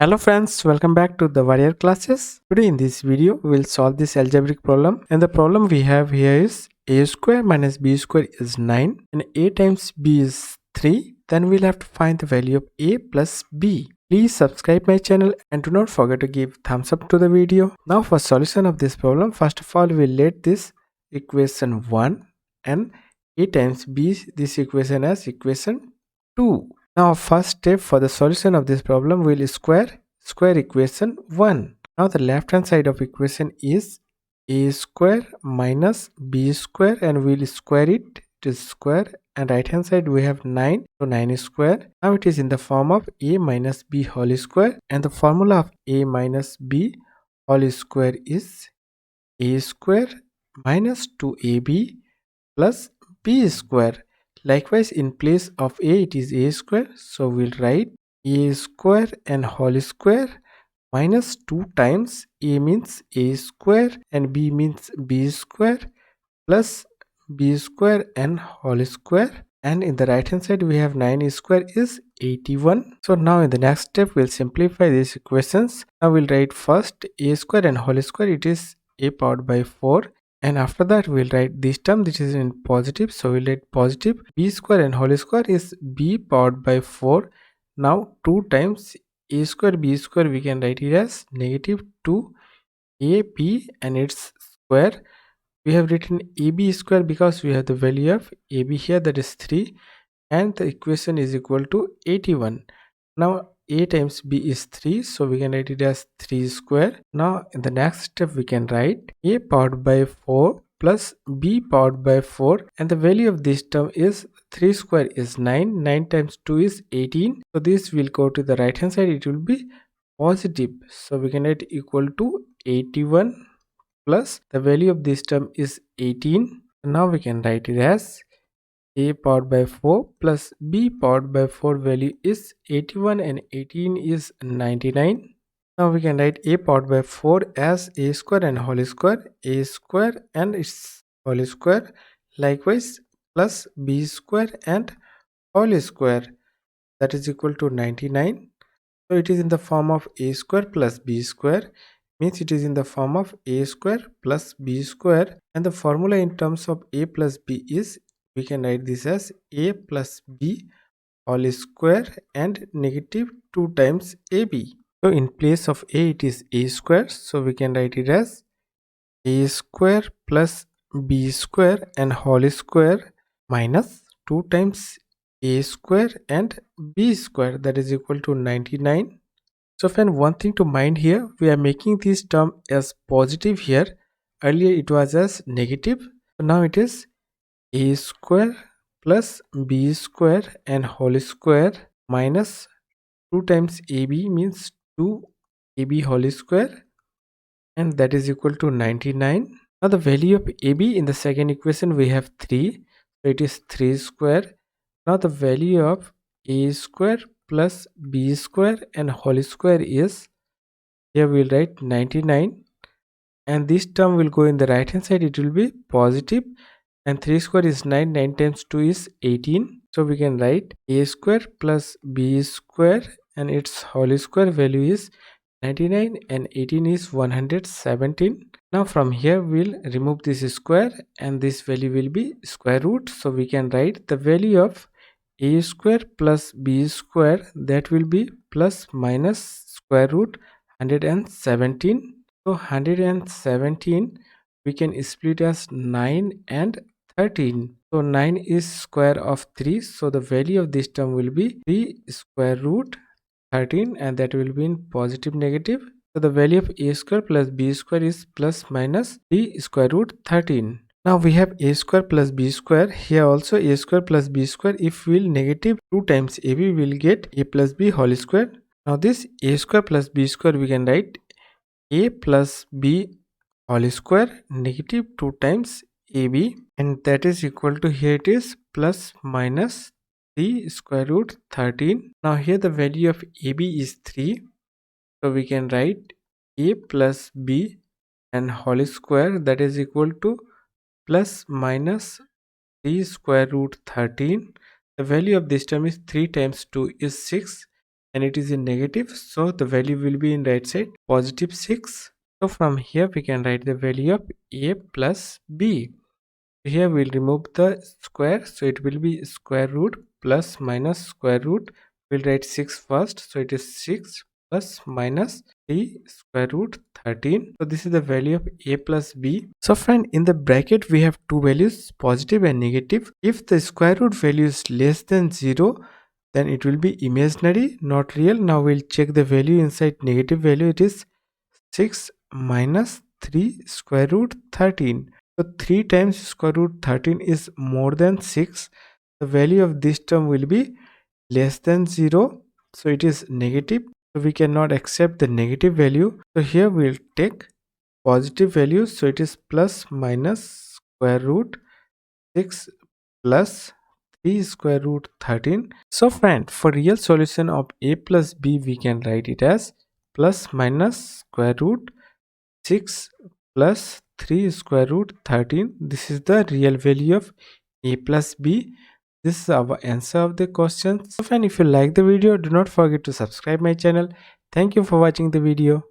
Hello friends, welcome back to the warrior classes. Today in this video we will solve this algebraic problem, and the problem we have here is a square minus b square is 9 and a times b is 3. Then we'll have to find the value of a plus b. Please subscribe my channel and do not forget to give thumbs up to the video. Now for solution of this problem, first of all we'll let this equation 1 and a times b this equation as equation 2. Now first step for the solution of this problem, we'll square equation 1. Now the left hand side of equation is a square minus b square, and we'll square it to square, and right hand side we have 9, so 9 is square. Now it is in the form of a minus b whole square, and the formula of a minus b whole square is a square minus 2ab plus b square. Likewise, in place of a it is a square, so we'll write a square and whole square minus 2 times a means a square and b means b square plus b square and whole square, and in the right hand side we have 9 square is 81. So now in the next step we'll simplify these equations. Now we'll write first a square and whole square, it is a powered by 4, and after that we'll write this term, this is in positive, so we'll write positive b square and whole square is b powered by 4. Now 2 times a square b square we can write it as negative 2 ab and its square. We have written ab square because we have the value of ab here, that is 3, and the equation is equal to 81. Now a times b is 3, so we can write it as 3 square. Now in the next step we can write a powered by 4 plus b powered by 4, and the value of this term is 3 square is 9, 9 times 2 is 18, so this will go to the right hand side, it will be positive, so we can write equal to 81 plus the value of this term is 18. Now we can write it as a powered by 4 plus b powered by 4, value is 81 and 18 is 99. Now we can write a powered by 4 as a square and whole square, a square and its whole square, likewise plus b square and whole square, that is equal to 99. So it is in the form of a square plus b square, means it is in the form of a square plus b square, and the formula in terms of a plus b is, we can write this as a plus b whole square and negative 2 times ab. So in place of a it is a square, so we can write it as a square plus b square and whole square minus 2 times a square and b square, that is equal to 99. So friend, one thing to mind here, we are making this term as positive here. Earlier it was as negative. So now it is a square plus b square and whole square minus 2 times ab means 2ab whole square, and that is equal to 99. Now the value of ab in the second equation we have 3, so it is 3 square. Now the value of a square plus b square and whole square is, here we'll write 99, and this term will go in the right hand side, it will be positive, and 3 square is 9, 9 times 2 is 18, so we can write a square plus b square and its whole square, value is 99 and 18 is 117. Now from here we'll remove this square and this value will be square root, so we can write the value of a square plus b square, that will be plus minus square root 117. So 117 we can split as 9 and 13. So 9 is square of 3, so the value of this term will be 3 square root 13, and that will be in positive negative. So the value of a square plus b square is plus minus 3 square root 13. Now we have a square plus b square, here also a square plus b square, if we will negative 2 times ab we will get a plus b whole square. Now this a square plus b square we can write a plus b whole square negative 2 times ab, and that is equal to, here it is plus minus 3 square root 13. Now here the value of ab is 3, so we can write a plus b and whole square, that is equal to plus minus 3 square root 13. The value of this term is 3 times 2 is 6, and it is in negative, so the value will be in right side positive 6. So from here we can write the value of a plus b. Here we'll remove the square, so it will be square root plus minus square root. We'll write 6 first, so it is 6 plus minus 3 square root 13. So this is the value of a plus b. So friend, in the bracket we have two values, positive and negative. If the square root value is less than 0, then it will be imaginary, not real. Now we'll check the value inside negative value. It is 6 minus 3 square root 13. So 3 times square root 13 is more than 6. The value of this term will be less than 0. So it is negative. So we cannot accept the negative value. So here we'll take positive value. So it is plus minus square root 6 plus 3 square root 13. So friend, for real solution of a plus b, we can write it as plus minus square root 6 plus 3 square root 13. This is the real value of a plus b. This is our answer of the question. So friend, if you like the video, do not forget to subscribe my channel. Thank you for watching the video.